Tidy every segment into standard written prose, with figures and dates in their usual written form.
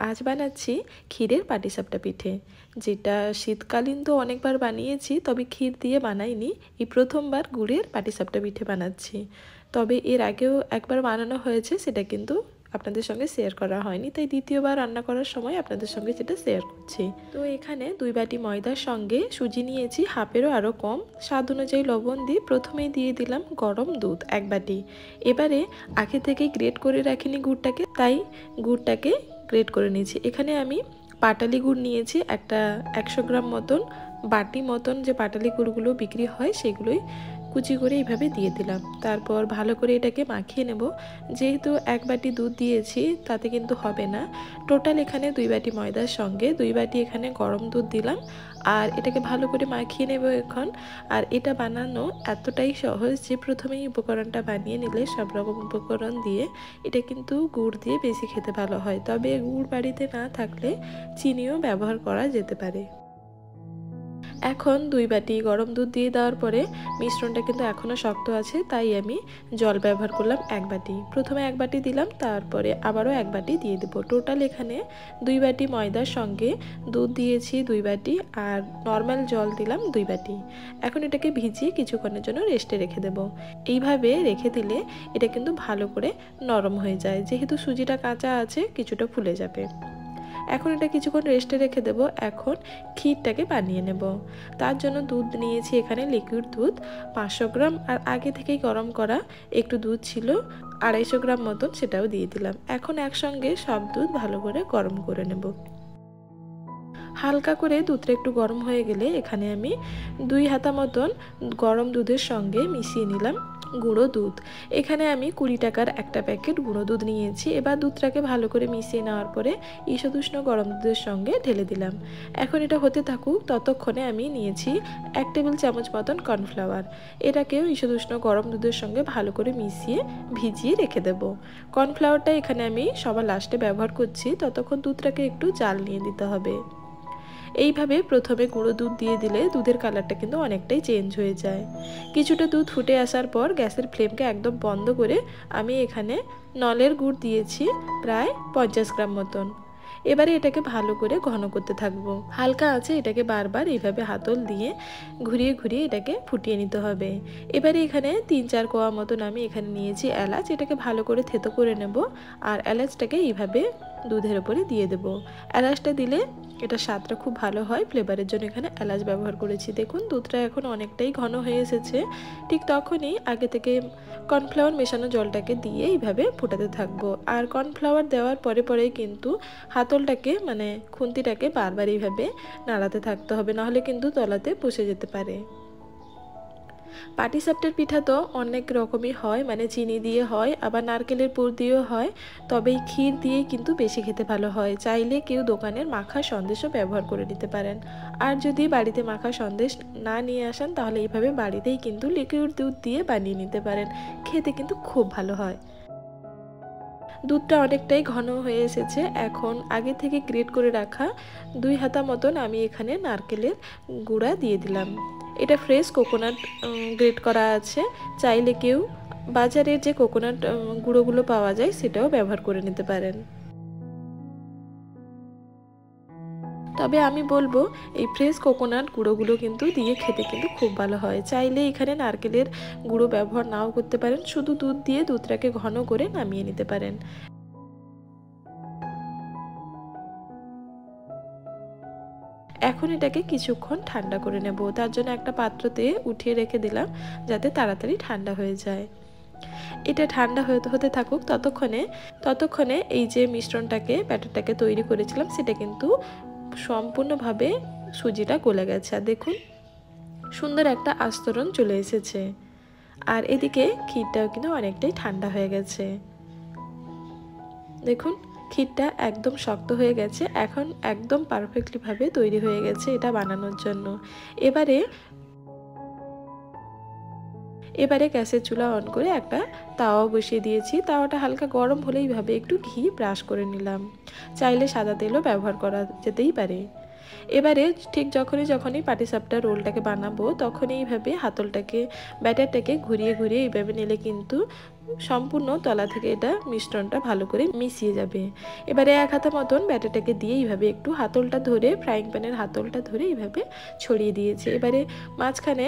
আজ বানাচ্ছি ক্ষীরের পাটিসাপটা পিঠে, যেটা শীতকালীন তো অনেকবার বানিয়েছি, তবে ক্ষীর দিয়ে বানাইনি। এই প্রথমবার গুড়ের পাটিসাপটা পিঠে বানাচ্ছি। তবে এর আগেও একবার বানানো হয়েছে, সেটা কিন্তু আপনাদের সঙ্গে শেয়ার করা হয়নি, তাই দ্বিতীয়বার রান্না করার সময় আপনাদের সঙ্গে সেটা শেয়ার করছি। তো এখানে 2 বাটি ময়দার সঙ্গে সুজি নিয়েছি হাফেরও আরও কম। স্বাদ অনুযায়ী লবণ দিয়ে প্রথমেই দিয়ে দিলাম গরম দুধ 1 বাটি। এবারে আগে থেকেই গ্রেট করে রাখিনি গুড়টাকে, তাই গুড়টাকে গ্রেট করে নিয়েছি। এখানে আমি পাটালি গুড় নিয়েছি একটা 100 গ্রাম মতন। বাটি মতন যে পাটালি গুড়গুলো বিক্রি হয় সেগুলোই কুচি করে এইভাবে দিয়ে দিলাম। তারপর ভালো করে এটাকে মাখিয়ে নেব। যেহেতু 1 বাটি দুধ দিয়েছি তাতে কিন্তু হবে না। টোটাল এখানে 2 বাটি ময়দার সঙ্গে 2 বাটি এখানে গরম দুধ দিলাম, আর এটাকে ভালো করে মাখিয়ে নেব এখন। আর এটা বানানো এতটাই সহজ যে প্রথমেই উপকরণটা বানিয়ে নিলে সব রকম উপকরণ দিয়ে এটা কিন্তু গুড় দিয়ে বেশি খেতে ভালো হয়। তবে গুড় বাড়িতে না থাকলে চিনিও ব্যবহার করা যেতে পারে। এখন 2 বাটি গরম দুধ দিয়ে দেওয়ার পরে মিশ্রণটা কিন্তু এখনও শক্ত আছে, তাই আমি জল ব্যবহার করলাম 1 বাটি। প্রথমে 1 বাটি দিলাম, তারপরে আবারও 1 বাটি দিয়ে দেবো। টোটাল এখানে 2 বাটি ময়দার সঙ্গে দুধ দিয়েছি 2 বাটি, আর নর্মাল জল দিলাম 2 বাটি। এখন এটাকে ভিজিয়ে কিছুক্ষণের জন্য রেস্টে রেখে দেব। এইভাবে রেখে দিলে এটা কিন্তু ভালো করে নরম হয়ে যায়, যেহেতু সুজিটা কাঁচা আছে কিছুটা ফুলে যাবে। এখন এটা কিছুক্ষণ রেস্টে রেখে দেব। এখন ক্ষীরটাকে বানিয়ে নেব। তার জন্য দুধ নিয়েছি এখানে লিকুইড দুধ 500 গ্রাম, আর আগে থেকেই গরম করা একটু দুধ ছিল 250 গ্রাম মতন, সেটাও দিয়ে দিলাম। এখন একসঙ্গে সব দুধ ভালো করে গরম করে নেব। হালকা করে দুধটা একটু গরম হয়ে গেলে এখানে আমি 2 হাতা মতন গরম দুধের সঙ্গে মিশিয়ে নিলাম গুঁড়ো দুধ। এখানে আমি 20 টাকার একটা প্যাকেট গুঁড়ো দুধ নিয়েছি। এবার দুধটাকে ভালো করে মিশিয়ে নেওয়ার পরে ঈষদুষ্ণ গরম দুধের সঙ্গে ঢেলে দিলাম। এখন এটা হতে থাকুক, ততক্ষণে আমি নিয়েছি 1 টেবিল চামচ মতন কর্নফ্লাওয়ার। এটাকেও ঈষদুষ্ণ গরম দুধের সঙ্গে ভালো করে মিশিয়ে ভিজিয়ে রেখে দেব। কর্নফ্লাওয়ারটা এখানে আমি সবার লাস্টে ব্যবহার করছি, ততক্ষণ দুধটাকে একটু জাল নিয়ে দিতে হবে। এইভাবে প্রথমে গুঁড়ো দুধ দিয়ে দিলে দুধের কালারটা কিন্তু অনেকটাই চেঞ্জ হয়ে যায়। কিছুটা দুধ ফুটে আসার পর গ্যাসের ফ্লেমকে একদম বন্ধ করে আমি এখানে নলের গুড় দিয়েছি প্রায় 50 গ্রাম মতন। এবারে এটাকে ভালো করে ঘন করতে থাকবো। হালকা আছে এটাকে বারবার এইভাবে হাতল দিয়ে ঘুরিয়ে ঘুরিয়ে এটাকে ফুটিয়ে নিতে হবে। এবারে এখানে 3-4 কোয়া মতন আমি এখানে নিয়েছি এলাচ। এটাকে ভালো করে থেতো করে নেব, আর এলাচটাকে এইভাবে দুধের উপরে দিয়ে দেব। এলাচটা দিলে এটা স্বাদটা খুব ভালো হয়, ফ্লেভারের জন্য এখানে এলাচ ব্যবহার করেছি। দেখুন দুধটা এখন অনেকটাই ঘন হয়ে এসেছে। ঠিক তখনই আগে থেকে কর্নফ্লাওয়ার মেশানো জলটাকে দিয়ে এইভাবে ফোটাতে থাকবো। আর কর্নফ্লাওয়ার দেওয়ার পরে পরে কিন্তু হাতলটাকে মানে খুন্তিটাকে বারবার এইভাবে নাড়াতে থাকতে হবে, নাহলে কিন্তু তলাতে বসে যেতে পারে। পাটিসাপটার পিঠা তো অনেক রকমই হয়, মানে চিনি দিয়ে হয়, আবার নারকেলের পুর দিয়েও হয়, তবে এই ক্ষীর দিয়েই কিন্তু বেশি খেতে ভালো হয়। চাইলে কেউ দোকানের মাখা সন্দেশও ব্যবহার করে নিতে পারেন। আর যদি বাড়িতে মাখা সন্দেশ না নিয়ে আসেন তাহলে এইভাবে বাড়িতেই কিন্তু লিকুইড দুধ দিয়ে বানিয়ে নিতে পারেন, খেতে কিন্তু খুব ভালো হয়। দুধটা অনেকটাই ঘন হয়ে এসেছে। এখন আগে থেকে গ্রেট করে রাখা 2 হাতা মতন আমি এখানে নারকেলের গুঁড়া দিয়ে দিলাম। এটা ফ্রেশ কোকোনাট গ্রেট করা আছে, চাইলে কেউ বাজারের যে কোকোনাট গুঁড়োগুলো পাওয়া যায় সেটাও ব্যবহার করে নিতে পারেন। তবে আমি বলবো এই ফ্রেশ কোকোনাট গুঁড়োগুলো কিন্তু দিয়ে খেতে কিন্তু খুব ভালো হয়। চাইলে এখানে নারকেলের গুঁড়ো ব্যবহার নাও করতে পারেন, শুধু দুধ দিয়ে দুধটাকে ঘন করে নামিয়ে নিতে পারেন। এখন এটাকে কিছুক্ষণ ঠান্ডা করে নেব। তার জন্য একটা পাত্রতে উঠিয়ে রেখে দিলাম যাতে তাড়াতাড়ি ঠান্ডা হয়ে যায়। এটা ঠান্ডা হতে থাকুক। ততক্ষণে এই যে মিশ্রণটাকে ব্যাটারটাকে তৈরি করেছিলাম সেটা কিন্তু সম্পূর্ণভাবে সুজিটা গলে গেছে। আর দেখুন সুন্দর একটা আস্তরণ চলে এসেছে। আর এদিকে ক্ষীরটাও কিন্তু অনেকটাই ঠান্ডা হয়ে গেছে। দেখুন ক্ষীরটা একদম শক্ত হয়ে গেছে, এখন একদম পারফেক্টলি ভাবে তৈরি হয়ে গেছে এটা বানানোর জন্য। এবারে গ্যাসের চুলা অন করে একটা তাওয়া বসিয়ে দিয়েছি। তাওয়াটা হালকা গরম হলেই ভাবে একটু ঘি ব্রাশ করে নিলাম। চাইলে সাদা তেলও ব্যবহার করা যেতেই পারে। এবারে ঠিক যখনই পাটিসাপটা রোলটাকে বানাবো তখনই এইভাবে হাতলটাকে ব্যাটারটাকে ঘুরিয়ে ঘুরিয়ে এইভাবে নিলে কিন্তু সম্পূর্ণ তলা থেকে এটা মিশ্রণটা ভালো করে মিশিয়ে যাবে। এবারে 1 হাতা মতন ব্যাটারটাকে দিয়ে এইভাবে একটু হাতলটা ধরে, ফ্রাইং প্যানের হাতলটা ধরে এইভাবে ছড়িয়ে দিয়েছি। এবারে মাঝখানে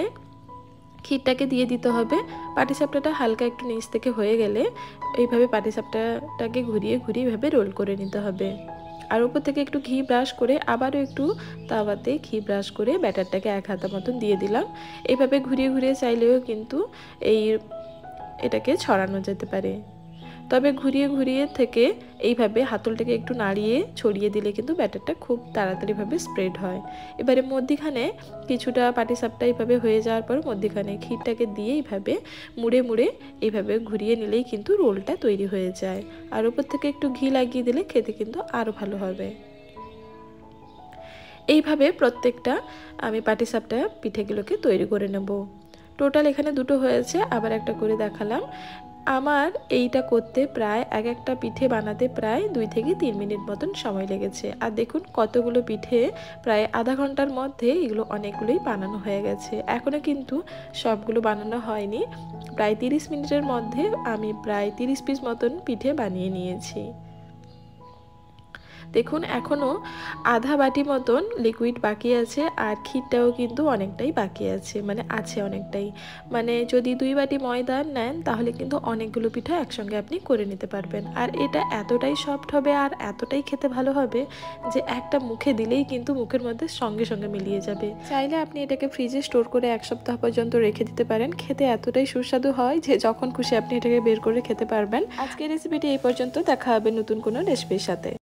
ক্ষীরটাকে দিয়ে দিতে হবে। পাটিসাপটাটা হালকা একটু নিচ থেকে হয়ে গেলে এইভাবে পাটিসাপটাটাকে ঘুরিয়ে ঘুরিয়ে এইভাবে রোল করে নিতে হবে। আর উপর থেকে একটু ঘি ব্রাশ করে আবারও একটু তাওয়াতে ঘি ব্রাশ করে ব্যাটারটাকে 1 হাতা মতন দিয়ে দিলাম। এইভাবে ঘুরিয়ে ঘুরিয়ে চাইলেও কিন্তু এটাকে ছড়ানো যেতে পারে, তবে ঘুরিয়ে ঘুরিয়ে থেকে এইভাবে হাতলটাকে একটু নাড়িয়ে ছড়িয়ে দিলে কিন্তু ব্যাটারটা খুব তাড়াতাড়িভাবে স্প্রেড হয়। এবারে মধ্যিখানে কিছুটা পাটিসাপটা এইভাবে হয়ে যাওয়ার পর মধ্যিখানে ক্ষীরটাকে দিয়ে এইভাবে মুড়ে মুড়ে এইভাবে ঘুরিয়ে নিলেই কিন্তু রোলটা তৈরি হয়ে যায়। আর উপর থেকে একটু ঘি লাগিয়ে দিলে খেতে কিন্তু আরও ভালো হবে। এইভাবে প্রত্যেকটা আমি পাটিসাপটা পিঠেগুলোকে তৈরি করে নেব। টোটাল এখানে দুটো হয়েছে, আবার একটা করে দেখালাম। আমার এইটা করতে প্রায় একটা পিঠে বানাতে প্রায় 2 থেকে 3 মিনিট মতন সময় লেগেছে। আর দেখুন কতগুলো পিঠে, প্রায় আধা ঘন্টার মধ্যে এগুলো অনেকগুলোই বানানো হয়ে গেছে। এখনও কিন্তু সবগুলো বানানো হয়নি। প্রায় 30 মিনিটের মধ্যে আমি প্রায় 30 পিস মতন পিঠে বানিয়ে নিয়েছি। দেখুন এখনও আধা বাটি মতন লিকুইড বাকি আছে, আর ক্ষীরটাও কিন্তু অনেকটাই বাকি আছে, মানে আছে অনেকটাই। মানে যদি 2 বাটি ময়দা নেন তাহলে কিন্তু অনেকগুলো পিঠা একসঙ্গে আপনি করে নিতে পারবেন। আর এটা এতটাই সফট হবে আর এতটাই খেতে ভালো হবে যে একটা মুখে দিলেই কিন্তু মুখের মধ্যে সঙ্গে সঙ্গে মিলিয়ে যাবে। চাইলে আপনি এটাকে ফ্রিজে স্টোর করে 1 সপ্তাহ পর্যন্ত রেখে দিতে পারেন। খেতে এতটাই সুস্বাদু হয় যে যখন খুশি আপনি এটাকে বের করে খেতে পারবেন। আজকের রেসিপিটি এই পর্যন্ত, দেখা হবে নতুন কোনো রেসিপির সাথে।